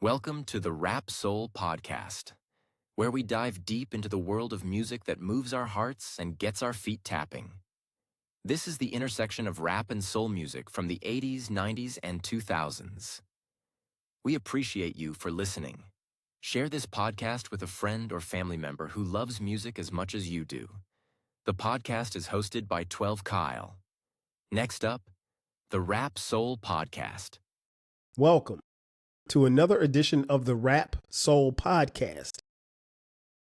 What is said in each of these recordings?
Welcome to the Rap Soul Podcast, where we dive deep into the world of music that moves our hearts and gets our feet tapping. This is the intersection of rap and soul music from the 80s, 90s, and 2000s. We appreciate you for listening. Share this podcast with a friend or family member who loves music as much as you do. The podcast is hosted by 12 Kyle. Next up, the Rap Soul Podcast. Welcome to another edition of the Rap Soul Podcast.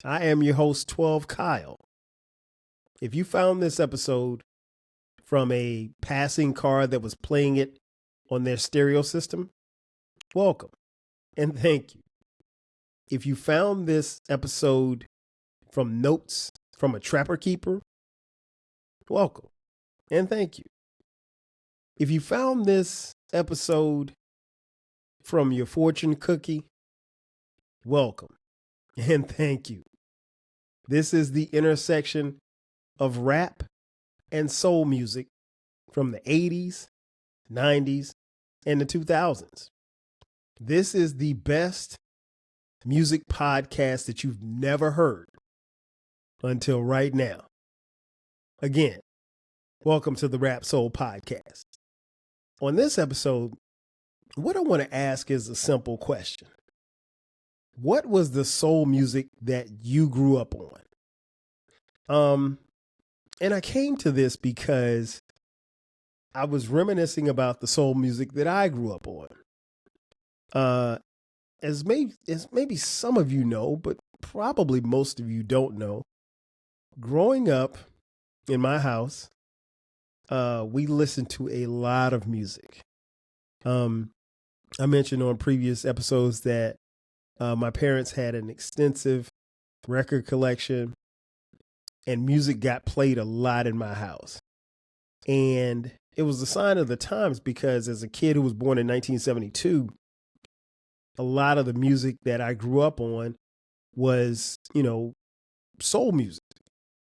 I am your host, 12 Kyle. If you found this episode from a passing car that was playing it on their stereo system, welcome and thank you. If you found this episode from notes from a trapper keeper, welcome and thank you. If you found this episode from your fortune cookie, welcome and thank you. This is the intersection of rap and soul music from the 80s, 90s, and the 2000s. This is the best music podcast that you've never heard until right now. Again, welcome to the Rap Soul Podcast. On this episode, what I want to ask is a simple question. What was the soul music that you grew up on? And I came to this because I was reminiscing about the soul music that I grew up on. As maybe some of you know, but probably most of you don't know, growing up in my house, we listened to a lot of music. I mentioned on previous episodes that my parents had an extensive record collection and music got played a lot in my house. And it was a sign of the times because as a kid who was born in 1972, a lot of the music that I grew up on was, soul music.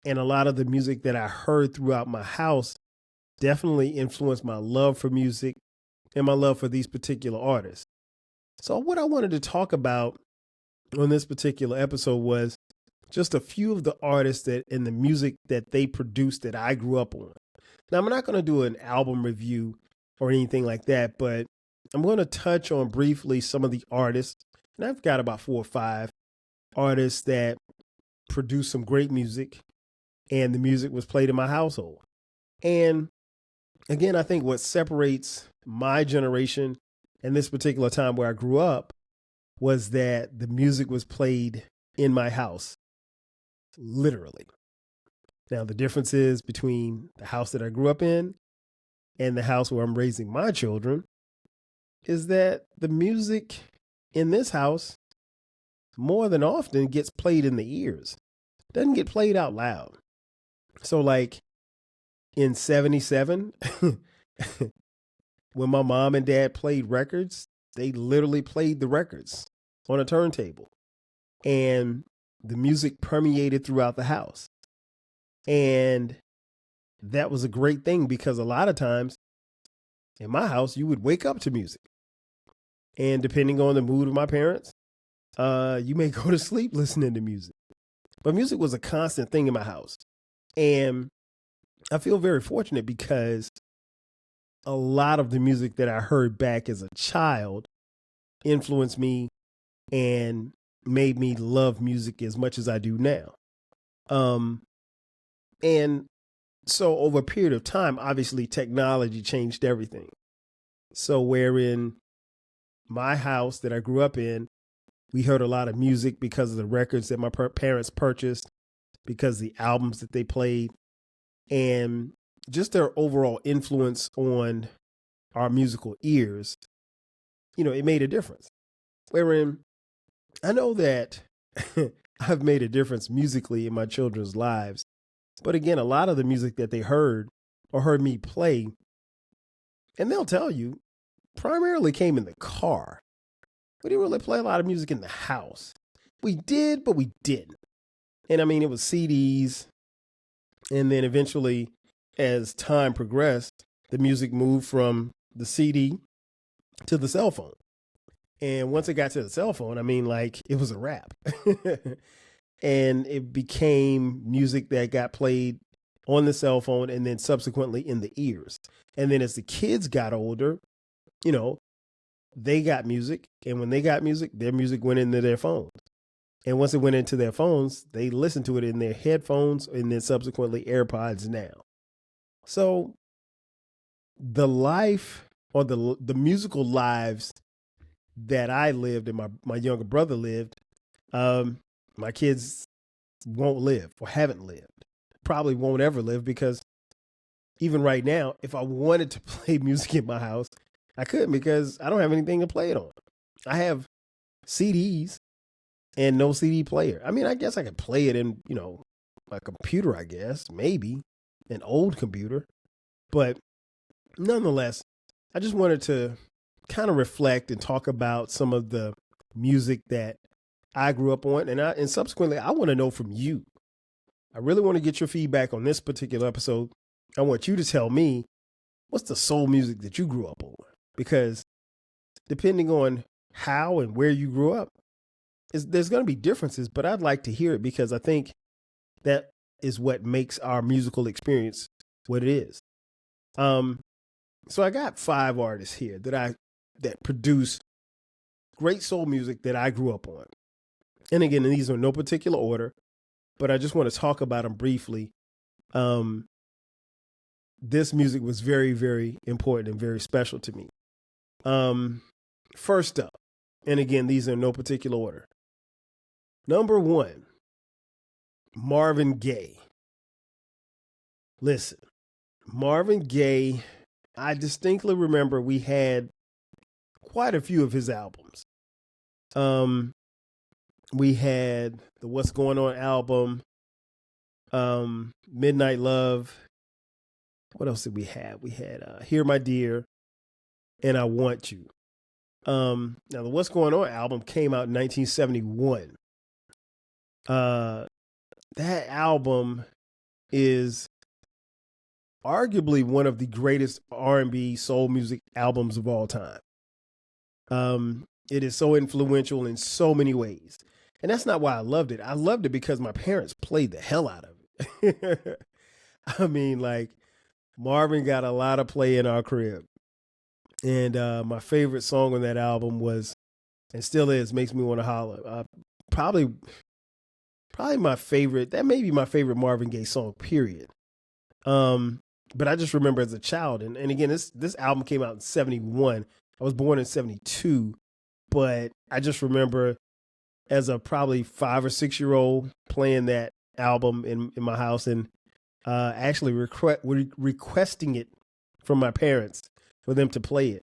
And a lot of the music that I heard throughout my house definitely influenced my love for music and my love for these particular artists. So what I wanted to talk about on this particular episode was just a few of the artists that in the music that they produced that I grew up on. Now, I'm not going to do an album review or anything like that, but I'm going to touch on briefly some of the artists. And I've got about 4 or 5 artists that produced some great music and the music was played in my household. And again, I think what separates my generation and this particular time where I grew up was that the music was played in my house, literally. Now, the difference is between the house that I grew up in and the house where I'm raising my children is that the music in this house more than often gets played in the ears. It doesn't get played out loud. So like in 77, when my mom and dad played records, they literally played the records on a turntable and the music permeated throughout the house. And that was a great thing because a lot of times in my house, you would wake up to music. And depending on the mood of my parents, you may go to sleep listening to music. But music was a constant thing in my house. And I feel very fortunate because a lot of the music that I heard back as a child influenced me and made me love music as much as I do now. And so over a period of time, obviously technology changed everything. So wherein my house that I grew up in, we heard a lot of music because of the records that my parents purchased, because of the albums that they played, and just their overall influence on our musical ears, it made a difference. Wherein I know that I've made a difference musically in my children's lives. But again, a lot of the music that they heard or heard me play, and they'll tell you, primarily came in the car. We didn't really play a lot of music in the house. We did, but we didn't. And I mean, it was CDs. And then eventually, as time progressed, the music moved from the CD to the cell phone. And once it got to the cell phone, I mean, like, it was a wrap. And it became music that got played on the cell phone and then subsequently in the ears. And then as the kids got older, you know, they got music. And when they got music, their music went into their phones. And once it went into their phones, they listened to it in their headphones and then subsequently AirPods now. So the life or the musical lives that I lived and my younger brother lived, my kids won't live or haven't lived, probably won't ever live, because even right now, if I wanted to play music in my house, I couldn't, because I don't have anything to play it on. I have CDs and no CD player. I mean, I guess I could play it in, my computer, I guess, maybe an old computer. But nonetheless, I just wanted to kind of reflect and talk about some of the music that I grew up on. And subsequently, I want to know from you. I really want to get your feedback on this particular episode. I want you to tell me, what's the soul music that you grew up on? Because depending on how and where you grew up, there's going to be differences, but I'd like to hear it, because I think that is what makes our musical experience what it is. So I got 5 artists here that produce great soul music that I grew up on. And again, these are in no particular order, but I just want to talk about them briefly. This music was very, very important and very special to me. First up, and again, these are in no particular order. Number 1, Marvin Gaye. Listen, Marvin Gaye, I distinctly remember we had quite a few of his albums. We had the What's Going On album, Midnight Love. What else did we have? We had Hear My Dear and I Want You. Now, the What's Going On album came out in 1971. That album is arguably one of the greatest R&B soul music albums of all time. It is so influential in so many ways. And that's not why I loved it. I loved it because my parents played the hell out of it. I mean, like, Marvin got a lot of play in our crib. And my favorite song on that album was, and still is, Makes Me Want to Holler. Probably my favorite. That may be my favorite Marvin Gaye song, period. But I just remember as a child, and again, this album came out in 71. I was born in 72, but I just remember as a probably 5 or 6 year old playing that album in my house, and actually requesting it from my parents for them to play it.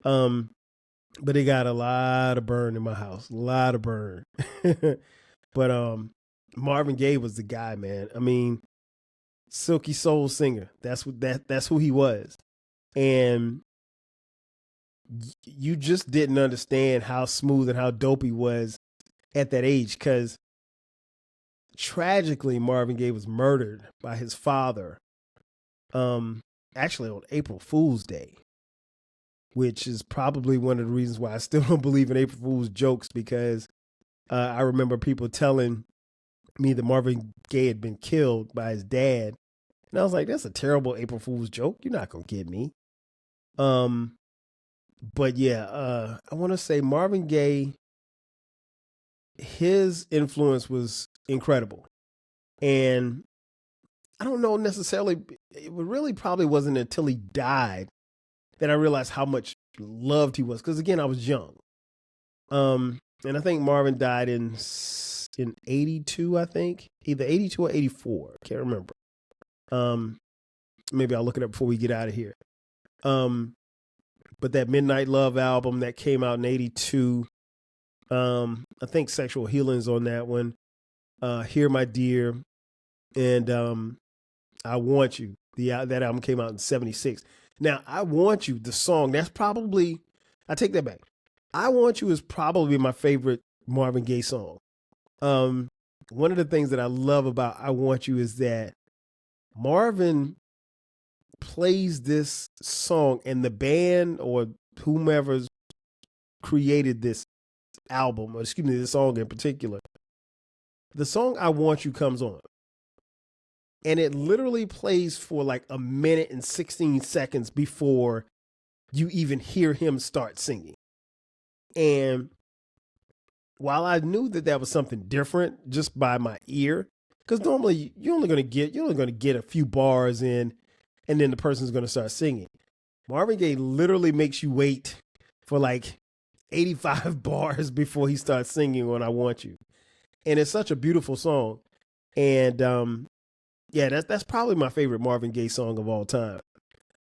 But it got a lot of burn in my house, a lot of burn. But Marvin Gaye was the guy, man. I mean, silky soul singer. That's who he was. And you just didn't understand how smooth and how dope he was at that age, because tragically Marvin Gaye was murdered by his father, actually on April Fool's Day, which is probably one of the reasons why I still don't believe in April Fool's jokes, because I remember people telling me that Marvin Gaye had been killed by his dad. And I was like, that's a terrible April Fool's joke. You're not going to get me. But yeah, I want to say Marvin Gaye, his influence was incredible. And I don't know necessarily, it really probably wasn't until he died that I realized how much loved he was. Because again, I was young. And I think Marvin died in 82, I think. Either 82 or 84. Can't remember. Maybe I'll look it up before we get out of here. But that Midnight Love album that came out in 82, I think Sexual Healing's on that one. Hear My Dear, and I Want You. That album came out in 76. Now, I Want You, the song, that's probably, I take that back. I Want You is probably my favorite Marvin Gaye song. One of the things that I love about I Want You is that Marvin plays this song and the band or whomever's created this album, or excuse me, this song in particular. The song I Want You comes on, and it literally plays for like a minute and 16 seconds before you even hear him start singing. And while I knew that that was something different just by my ear, because normally you're only going to get a few bars in, and then the person's going to start singing. Marvin Gaye literally makes you wait for like 85 bars before he starts singing on "I Want You," and it's such a beautiful song. And yeah, that's probably my favorite Marvin Gaye song of all time.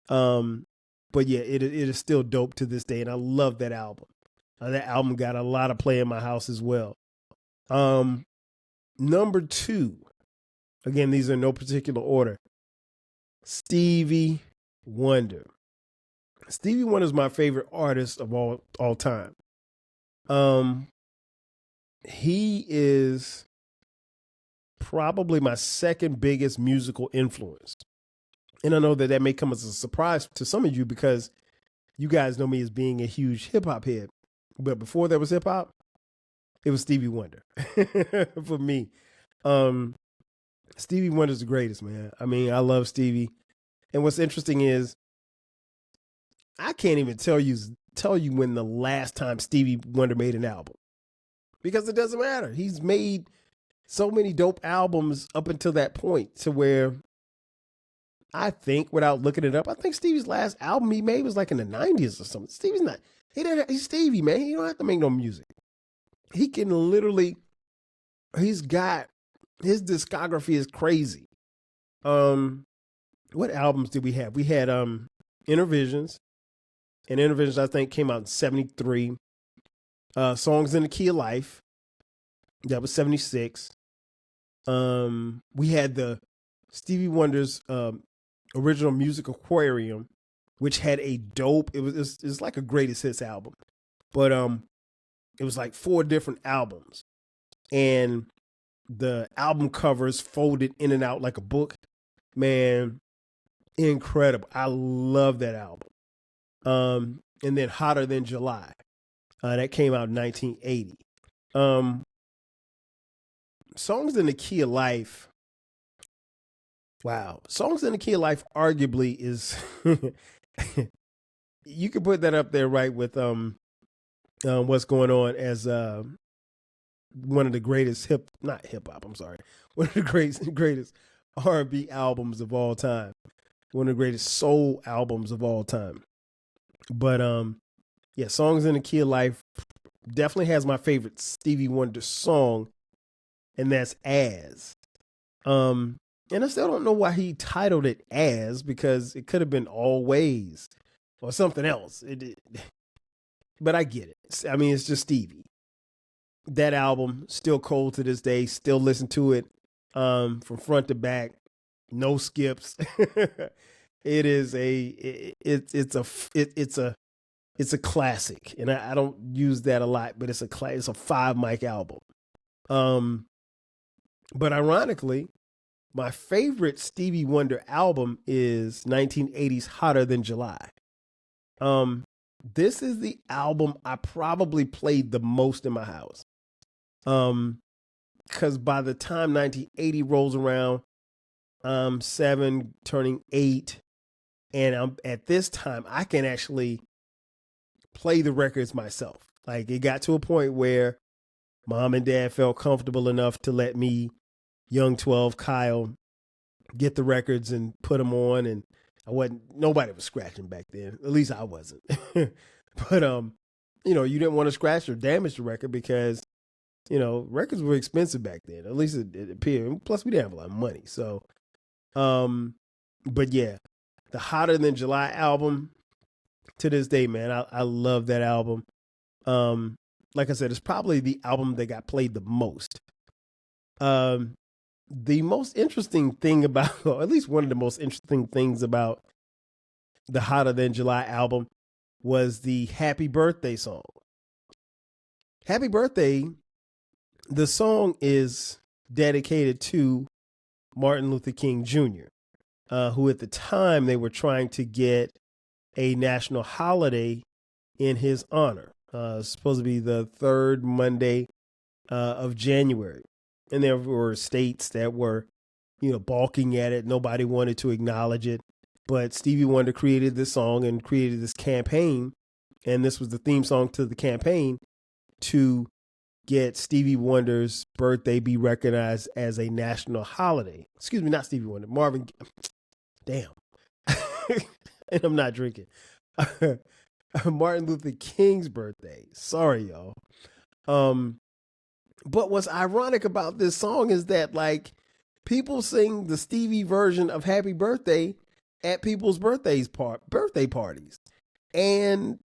But yeah, it is still dope to this day, and I love that album. That album got a lot of play in my house as well. Number 2, again, these are in no particular order. Stevie Wonder. Stevie Wonder is my favorite artist of all time. He is probably my second biggest musical influence. And I know that may come as a surprise to some of you because you guys know me as being a huge hip hop head. But before there was hip hop, it was Stevie Wonder for me. Stevie Wonder's the greatest, man. I mean, I love Stevie. And what's interesting is I can't even tell you when the last time Stevie Wonder made an album, because it doesn't matter. He's made so many dope albums up until that point to where I think, without looking it up, I think Stevie's last album he made was like in the 90s or something. He's Stevie, man. He don't have to make no music. He can literally, his discography is crazy. What albums did we have? We had Intervisions. And Intervisions, I think, came out in 73. Songs in the Key of Life. That was 76. We had the Stevie Wonder's original music Aquarium, which had a dope, it's like a greatest hits album. But it was like 4 different albums. And the album covers folded in and out like a book. Man, incredible. I love that album. And then Hotter Than July. That came out in 1980. Songs in the Key of Life. Wow. Songs in the Key of Life arguably is you could put that up there right with What's Going On as one of the greatest one of the greatest R&B albums of all time. One of the greatest soul albums of all time. But yeah, Songs in the Key of Life definitely has my favorite Stevie Wonder song, and that's As. And I still don't know why he titled it As, because it could have been Always or something else. But I get it. I mean, it's just Stevie. That album, still cold to this day, still listen to it from front to back, no skips. It's a classic, and I don't use that a lot, but it's a 5-mic album. But ironically, my favorite Stevie Wonder album is 1980's Hotter Than July. This is the album I probably played the most in my house. Because by the time 1980 rolls around, I'm 7, turning 8. And at this time, I can actually play the records myself. Like, it got to a point where Mom and Dad felt comfortable enough to let me, young 12 Kyle, get the records and put them on. And nobody was scratching back then. At least I wasn't. But, you didn't want to scratch or damage the record because, records were expensive back then. At least it appeared. Plus, we didn't have a lot of money. So, but yeah, the Hotter Than July album, to this day, man, I love that album. Like I said, it's probably the album that got played the most. The most interesting thing about, or at least one of the most interesting things about the Hotter Than July album was the Happy Birthday song. Happy Birthday, the song is dedicated to Martin Luther King Jr., who at the time they were trying to get a national holiday in his honor. Supposed to be the third Monday of January. And there were states that were, balking at it. Nobody wanted to acknowledge it. But Stevie Wonder created this song and created this campaign. And this was the theme song to the campaign to get Stevie Wonder's birthday be recognized as a national holiday. Excuse me, not Stevie Wonder, Marvin. Damn. And I'm not drinking. Martin Luther King's birthday. Sorry, y'all. But what's ironic about this song is that, like, people sing the Stevie version of Happy Birthday at people's birthday parties. And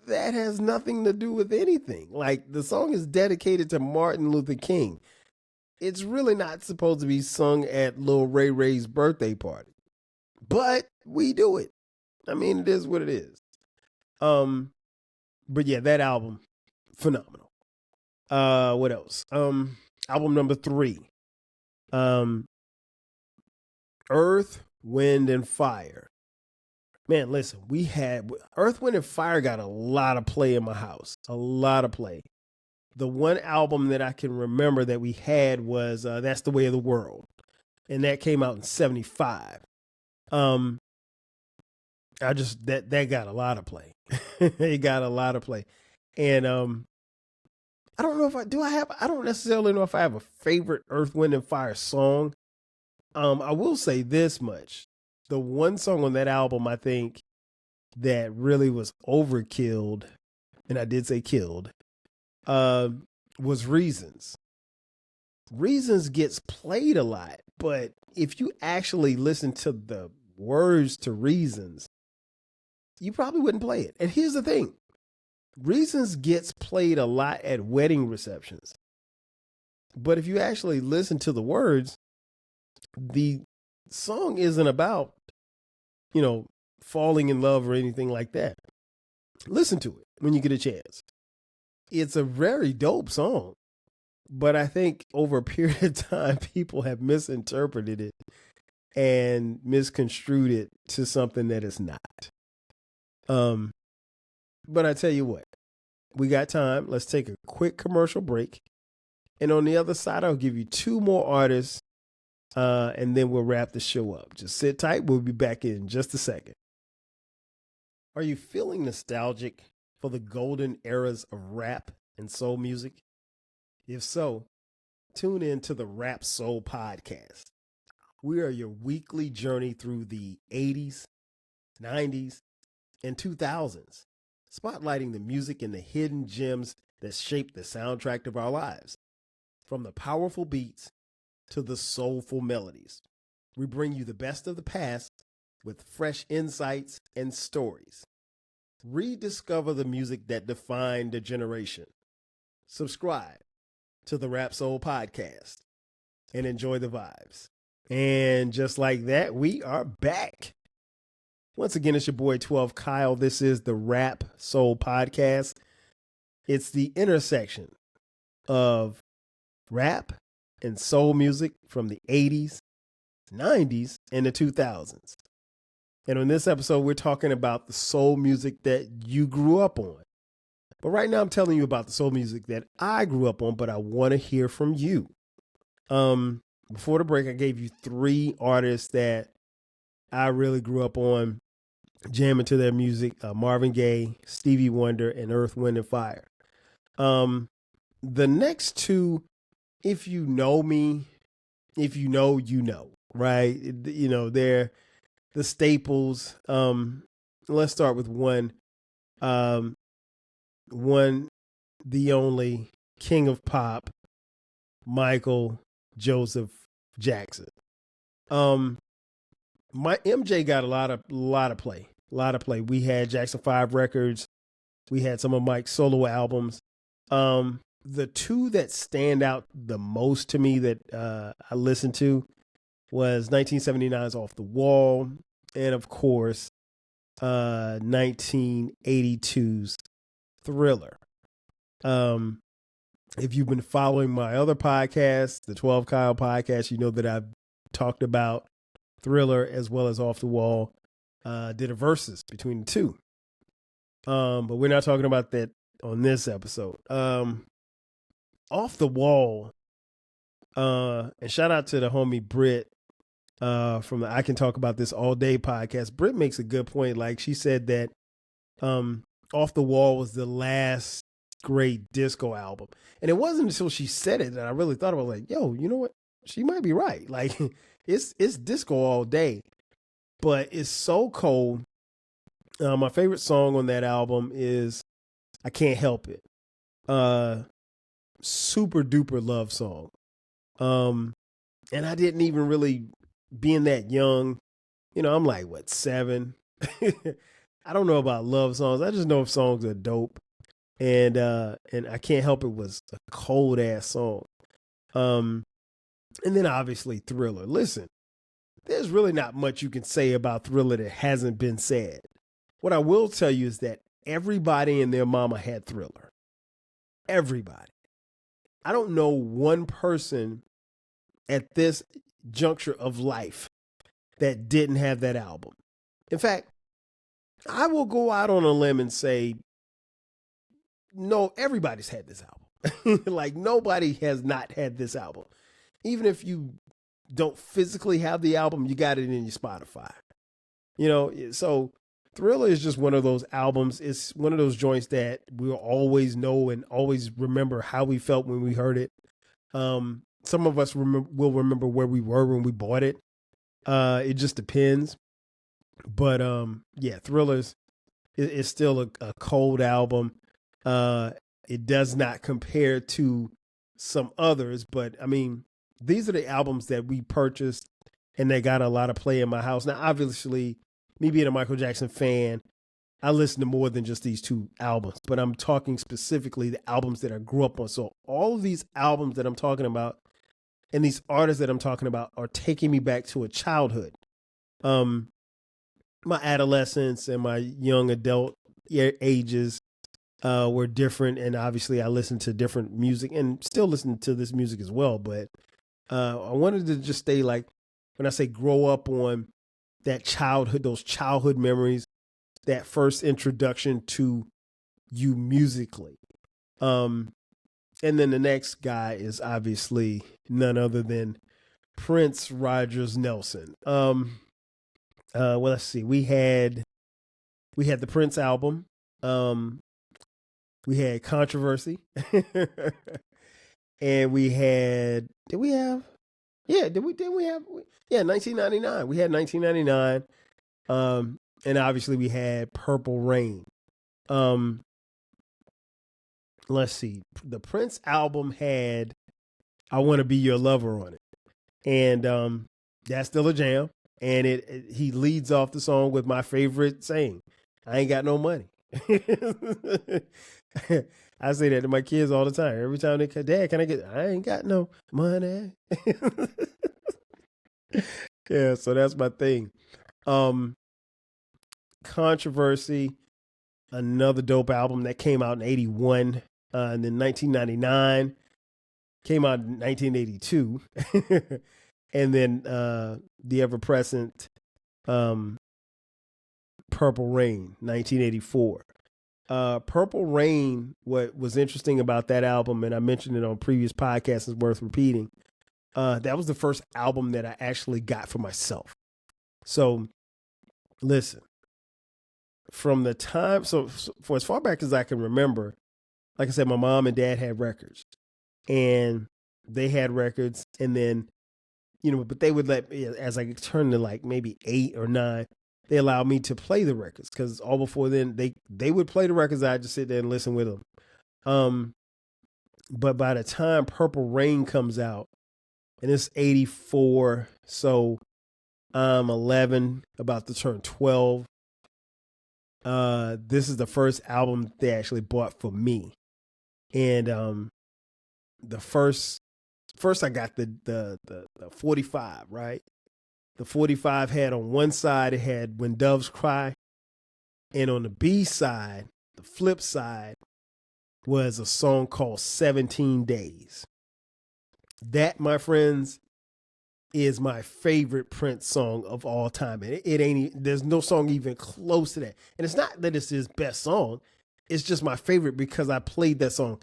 that has nothing to do with anything. Like, the song is dedicated to Martin Luther King. It's really not supposed to be sung at Lil Ray Ray's birthday party. But we do it. I mean, it is what it is. But yeah, that album, phenomenal. What else? Album number 3. Earth, Wind, and Fire. Man, listen, we had Earth, Wind, and Fire got a lot of play in my house. A lot of play. The one album that I can remember that we had was That's the Way of the World. And that came out in 75. That got a lot of play. It got a lot of play. And I don't know if I don't necessarily know if I have a favorite Earth, Wind, and Fire song. I will say this much. The one song on that album, I think, that really was overkilled, and I did say killed, was Reasons. Reasons gets played a lot, but if you actually listen to the words to Reasons, you probably wouldn't play it. And here's the thing. Reasons gets played a lot at wedding receptions. But if you actually listen to the words, the song isn't about, falling in love or anything like that. Listen to it when you get a chance. It's a very dope song, but I think over a period of time, people have misinterpreted it and misconstrued it to something that it's not. But I tell you what, we got time. Let's take a quick commercial break. And on the other side, I'll give you 2 more artists, and then we'll wrap the show up. Just sit tight. We'll be back in just a second. Are you feeling nostalgic for the golden eras of rap and soul music? If so, tune in to the Rap Soul Podcast. We are your weekly journey through the 80s, 90s, and 2000s, spotlighting the music and the hidden gems that shaped the soundtrack of our lives. From the powerful beats to the soulful melodies, we bring you the best of the past with fresh insights and stories. Rediscover the music that defined a generation. Subscribe to the Rap Soul Podcast and enjoy the vibes. And just like that, we are back. Once again, it's your boy 12 Kyle. This is the Rap Soul Podcast. It's the intersection of rap and soul music from the 80s, 90s, and the 2000s. And on this episode, we're talking about the soul music that you grew up on. But right now, I'm telling you about the soul music that I grew up on, but I want to hear from you. Before the break, I gave you 3 artists that I really grew up on, jamming to their music: Marvin Gaye, Stevie Wonder, and Earth, Wind, and Fire. The next 2, if you know me, if you know, right? They're the staples. Let's start with one, the only king of pop, Michael Joseph Jackson. My MJ got a lot of play. We had Jackson 5 records. We had some of Mike's solo albums. The 2 that stand out the most to me that I listened to was 1979's Off the Wall, and of course, 1982's Thriller. If you've been following my other podcast, the 12 Kyle podcast, you know that I've talked about Thriller as well as Off the Wall. Did a versus between the 2. But we're not talking about that on this episode. Off the Wall. And shout out to the homie Britt from the I Can Talk About This All Day podcast. Britt makes a good point. Like she said that Off the Wall was the last great disco album. And it wasn't until she said it that I really thought about like, yo, you know what? She might be right. Like it's disco all day, but it's so cold. My favorite song on that album is I Can't Help It. Super duper love song. And I didn't even really, being that young, you know, I'm like, what, 7? I don't know about love songs. I just know if songs are dope. And I Can't Help It was a cold ass song. And then obviously Thriller. Listen, there's really not much you can say about Thriller that hasn't been said. What I will tell you is that everybody and their mama had Thriller. Everybody. I don't know one person at this juncture of life that didn't have that album. In fact, I will go out on a limb and say, no, everybody's had this album. Like nobody has not had this album. Even if you don't physically have the album, you got it in your Spotify. You know, so Thriller is just one of those albums. It's one of those joints that we'll always know and always remember how we felt when we heard it. Some of us will remember where we were when we bought it. It just depends. But yeah, Thrillers is still a cold album. It does not compare to some others, but I mean, these are the albums that we purchased and they got a lot of play in my house. Now, obviously, me being a Michael Jackson fan, I listen to more than just these 2 albums, but I'm talking specifically the albums that I grew up on. So all of these albums that I'm talking about and these artists that I'm talking about are taking me back to a childhood. My adolescence and my young adult ages were different. And obviously I listened to different music and still listen to this music as well. But I wanted to just stay like, when I say grow up on that childhood, those childhood memories, that first introduction to you musically. And then the next guy is obviously none other than Prince Rogers Nelson. Well, let's see. We had the Prince album. We had Controversy. And we had, did we have? Yeah, did we have? Yeah, 1999. We had 1999. And obviously we had Purple Rain. Let's see. The Prince album had I Want to Be Your Lover on it. And that's still a jam. And he leads off the song with my favorite saying, I ain't got no money. I say that to my kids all the time. Every time they come, Dad, can I get, I ain't got no money. Yeah, so that's my thing. Controversy, another dope album that came out in 81. And then 1999 came out in 1982. And then the ever-present Purple Rain, 1984. Purple Rain, what was interesting about that album, and I mentioned it on previous podcasts, is worth repeating. That was the first album that I actually got for myself. So, listen, from the time, so for as far back as I can remember, like I said, my mom and dad had records, and they had records, and then, you know, but they would let, as I turned to like maybe 8 or 9, they allowed me to play the records, because all before then they would play the records. I'd just sit there and listen with them. But by the time Purple Rain comes out, and it's 84, so I'm 11, about to turn 12. This is the first album they actually bought for me. And the first I got the 45, right? The 45 had on one side, it had When Doves Cry. And on the B side, the flip side, was a song called 17 Days. That, my friends, is my favorite Prince song of all time. And it ain't, there's no song even close to that. And it's not that it's his best song. it's just my favorite because I played that song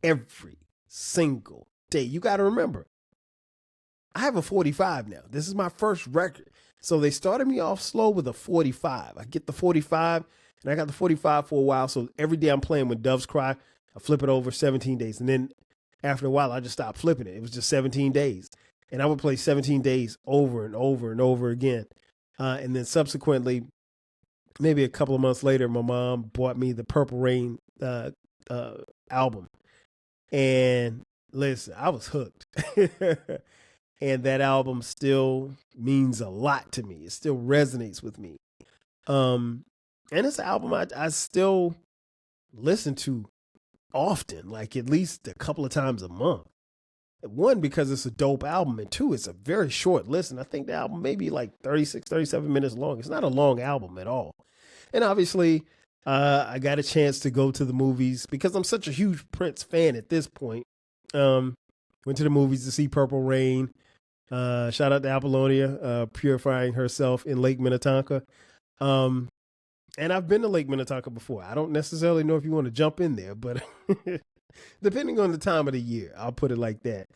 every single day. You got to remember, I have a 45 now. This is my first record. So they started me off slow with a 45. I get the 45, and I got the 45 for a while. So every day I'm playing When Doves Cry, I flip it over 17 days. And then after a while, I just stopped flipping it. It was just 17 days. And I would play 17 days over and over and over again. And then subsequently, maybe a couple of months later, my mom bought me the Purple Rain album. And listen, I was hooked. And that album still means a lot to me. It still resonates with me. And it's an album I still listen to often, like at least a couple of times a month. One, because it's a dope album, and two, it's a very short listen. I think the album may be like 36, 37 minutes long. It's not a long album at all. And obviously, I got a chance to go to the movies because I'm such a huge Prince fan at this point. Went to the movies to see Purple Rain. Shout out to Apollonia, purifying herself in Lake Minnetonka. And I've been to Lake Minnetonka before. I don't necessarily know if you want to jump in there, but depending on the time of the year, I'll put it like that.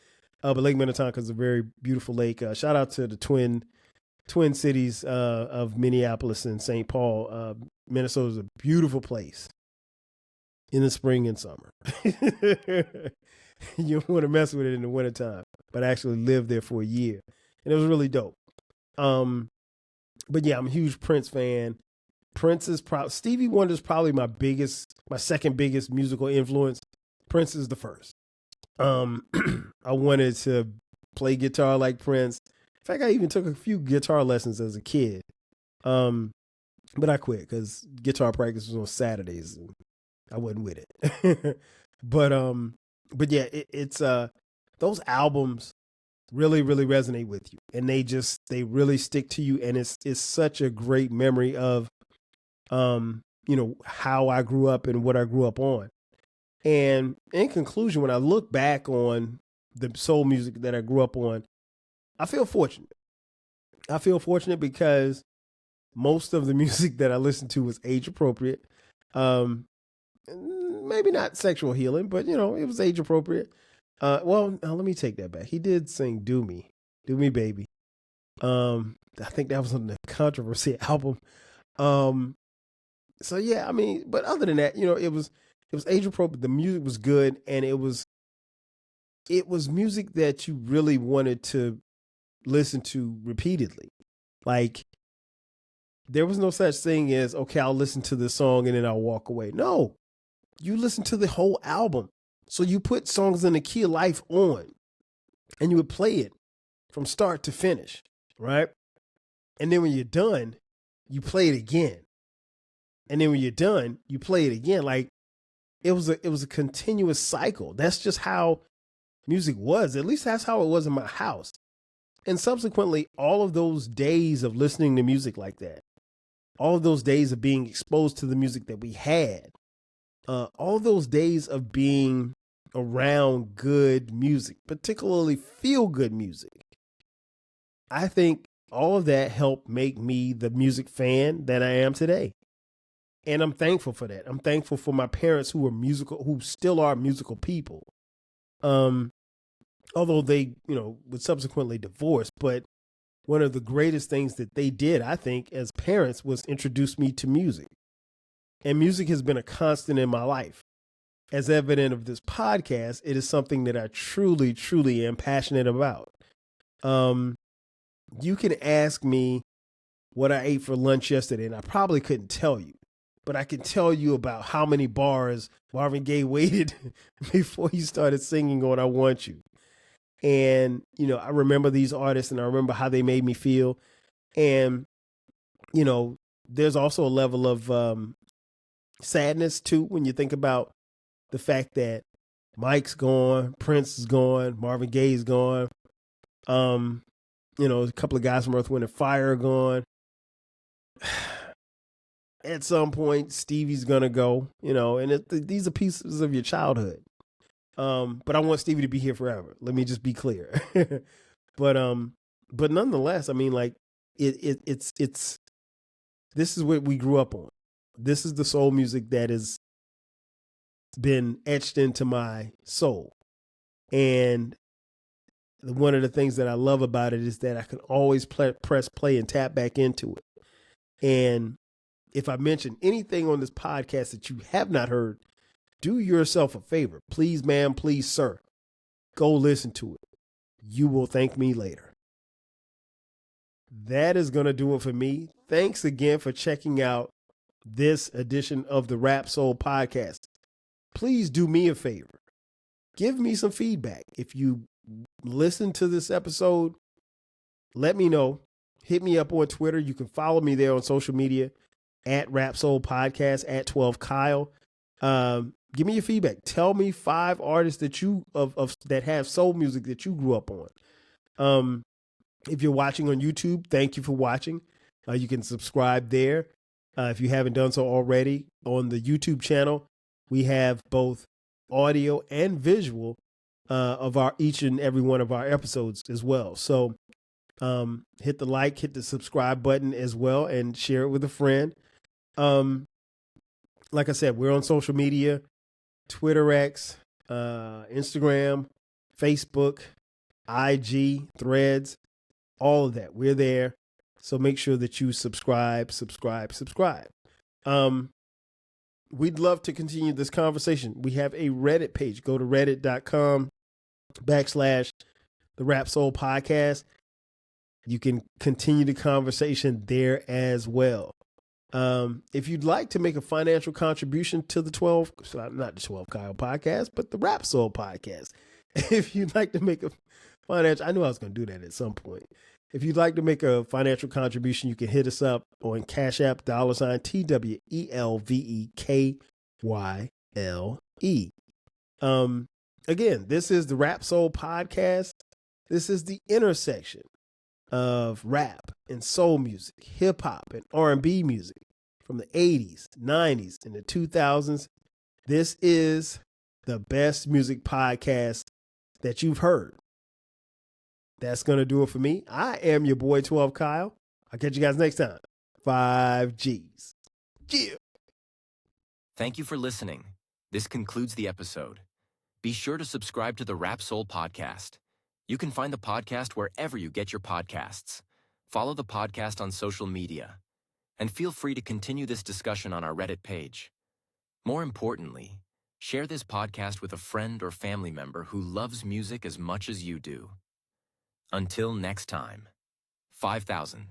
But Lake Minnetonka is a very beautiful lake. Shout out to the twin cities of Minneapolis and St. Paul. Minnesota is a beautiful place in the spring and summer. You don't want to mess with it in the wintertime, but I actually lived there for a year, and it was really dope. But yeah, I'm a huge Prince fan. Stevie Wonder is probably my second biggest musical influence. Prince is the first. I wanted to play guitar like Prince. In fact, I even took a few guitar lessons as a kid. But I quit because guitar practice was on Saturdays and I wasn't with it. But yeah, it's those albums really, really resonate with you, and they really stick to you. And it's such a great memory of, how I grew up and what I grew up on. And in conclusion, when I look back on the soul music that I grew up on, I feel fortunate. I feel fortunate because most of the music that I listened to was age appropriate. Maybe not sexual healing, but it was age appropriate. Well, now let me take that back. He did sing Do Me Baby. I think that was on the Controversy album. So yeah, I mean, but other than that, it was age appropriate. The music was good, and it was music that you really wanted to listen to repeatedly. Like, there was no such thing as, okay, I'll listen to this song and then I'll walk away. No, you listen to the whole album. So you put Songs in the Key of Life on, and you would play it from start to finish, right? And then when you're done, you play it again. And then when you're done, you play it again. Like, it was a continuous cycle. That's just how music was. At least that's how it was in my house. And subsequently, all of those days of listening to music like that, all of those days of being exposed to the music that we had, all those days of being around good music, particularly feel-good music, I think all of that helped make me the music fan that I am today. And I'm thankful for that. I'm thankful for my parents who still are musical people. Although they, would subsequently divorce, but one of the greatest things that they did, I think, as parents was introduce me to music. And music has been a constant in my life. As evident of this podcast, it is something that I truly, truly am passionate about. You can ask me what I ate for lunch yesterday, and I probably couldn't tell you. But I can tell you about how many bars Marvin Gaye waited before he started singing on I Want You. And, I remember these artists, and I remember how they made me feel. And, there's also a level of sadness, too, when you think about the fact that Mike's gone, Prince is gone, Marvin Gaye's gone. A couple of guys from Earth, Wind & Fire are gone. At some point, Stevie's going to go, and these are pieces of your childhood. But I want Stevie to be here forever. Let me just be clear. But nonetheless, I mean, like, it's this is what we grew up on. This is the soul music that is been etched into my soul. And one of the things that I love about it is that I can always press play and tap back into it. And if I mention anything on this podcast that you have not heard, do yourself a favor. Please, ma'am, please, sir, go listen to it. You will thank me later. That is going to do it for me. Thanks again for checking out this edition of the Rap Soul Podcast. Please do me a favor. Give me some feedback. If you listen to this episode, let me know. Hit me up on Twitter. You can follow me there on social media at Rap Soul Podcast, at 12Kyle. Give me your feedback. Tell me 5 artists that you that have soul music that you grew up on. If you're watching on YouTube, thank you for watching. You can subscribe there. If you haven't done so already, on the YouTube channel, we have both audio and visual of each and every one of our episodes as well. So hit the like, hit the subscribe button as well, and share it with a friend. Like I said, we're on social media, Twitter X, Instagram, Facebook, IG, Threads, all of that. We're there. So make sure that you subscribe. We'd love to continue this conversation. We have a Reddit page. Go to reddit.com/the Rap Soul Podcast. You can continue the conversation there as well. If you'd like to make a financial contribution to the not the 12 Kyle podcast, but the Rap Soul Podcast. If you'd like to make a financial, I knew I was going to do that at some point. If you'd like to make a financial contribution, you can hit us up on Cash App, $TWELVEKYLE. Again, this is the Rap Soul Podcast. This is the intersection of rap and soul music, hip hop and R&B music from the 80s, 90s, and the 2000s. This is the best music podcast that you've heard. That's going to do it for me. I am your boy 12 Kyle. I'll catch you guys next time. 5 G's. Yeah. Thank you for listening. This concludes the episode. Be sure to subscribe to the Rap Soul Podcast. You can find the podcast wherever you get your podcasts. Follow the podcast on social media. And feel free to continue this discussion on our Reddit page. More importantly, share this podcast with a friend or family member who loves music as much as you do. Until next time, 5,000.